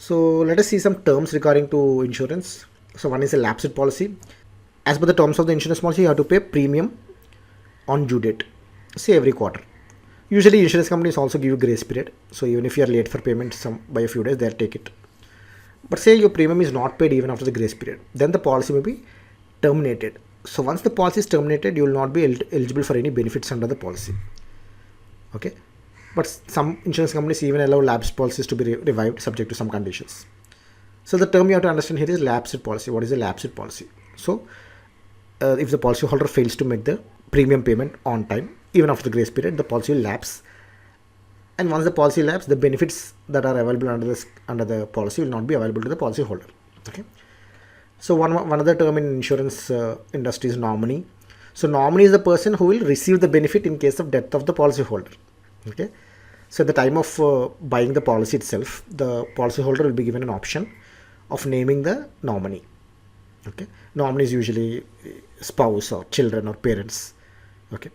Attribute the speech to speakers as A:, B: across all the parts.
A: So let us see some terms regarding to insurance. So one is a lapsed policy. As per the terms of the insurance policy, you have to pay premium on due date, say every quarter. Usually insurance companies also give you grace period. So even if you are late for payment by a few days, they'll take it. But say your premium is not paid even after the grace period, then the policy may be terminated. So once the policy is terminated, you will not be eligible for any benefits under the policy. Okay. But some insurance companies even allow lapsed policies to be revived subject to some conditions. So the term you have to understand here is lapsed policy. What is a lapsed policy? So if the policyholder fails to make the premium payment on time, even after the grace period, the policy will lapse. And once the policy lapses, the benefits that are available under the policy will not be available to the policyholder. Okay. So one other term in insurance industry is nominee. So nominee is the person who will receive the benefit in case of death of the policyholder. Okay. So at the time of buying the policy itself, the policyholder will be given an option of naming the nominee. Okay. Nominee is usually spouse or children or parents. Okay.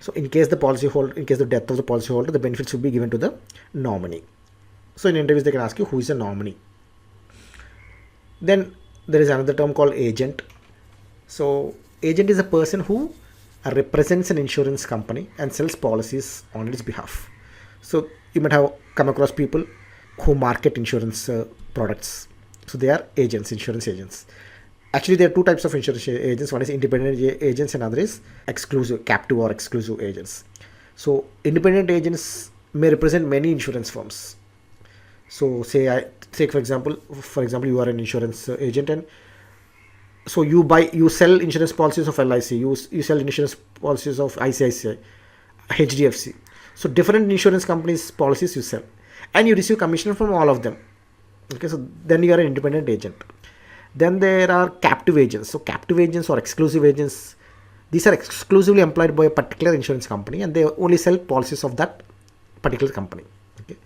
A: So in case the death of the policyholder, the benefits will be given to the nominee. So in interviews, they can ask you who is a nominee. Then there is another term called agent. So agent is a person who represents an insurance company and sells policies on its behalf. So you might have come across people who market insurance products. So they are agents, insurance agents. Actually, there are two types of insurance agents. One is independent agents and other is exclusive, captive or exclusive agents. So independent agents may represent many insurance firms. So say for example, you are an insurance agent, and so you sell insurance policies of LIC, you sell insurance policies of ICICI, HDFC. So different insurance companies' policies you sell, and you receive commission from all of them. Okay, so then you are an independent agent. Then there are captive agents. So captive agents or exclusive agents, these are exclusively employed by a particular insurance company, and they only sell policies of that particular company. Okay.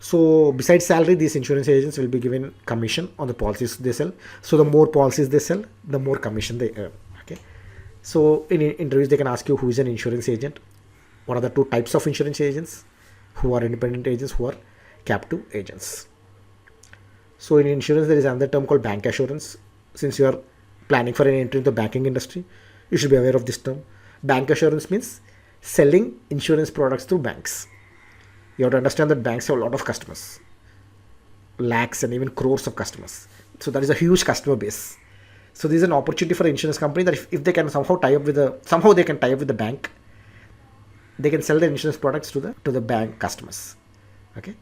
A: So besides salary, these insurance agents will be given commission on the policies they sell. So the more policies they sell, the more commission they earn. Okay. So in interviews, they can ask you who is an insurance agent, what are the two types of insurance agents, who are independent agents, who are captive agents. So in insurance, there is another term called bancassurance. Since you are planning for an entry into the banking industry, you should be aware of this term. Bancassurance means selling insurance products through banks. You have to understand that banks have a lot of customers, lakhs and even crores of customers. So that is a huge customer base. So this is an opportunity for an insurance company that if they can somehow tie up with the bank, they can sell their insurance products to the bank customers. Okay.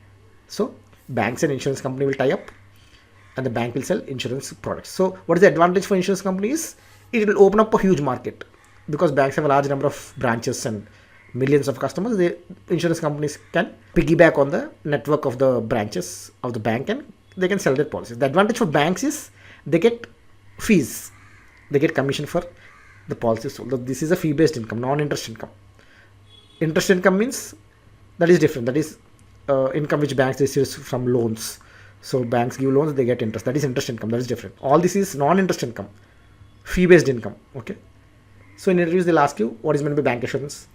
A: So banks and insurance company will tie up, and the bank will sell insurance products. So what is the advantage for insurance companies? It will open up a huge market because banks have a large number of branches and millions of customers. The insurance companies can piggyback on the network of the branches of the bank, and they can sell their policies. The advantage for banks is they get fees. They get commission for the policies sold. This is a fee-based income, non-interest income. Interest income means that is different. That is income which banks receive from loans. So banks give loans, they get interest. That is interest income. That is different. All this is non-interest income, fee-based income. Okay. So in interviews, they'll ask you what is meant by bank assurance,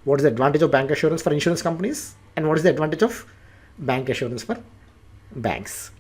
A: what is the advantage of bank assurance for insurance companies, and what is the advantage of bank assurance for banks.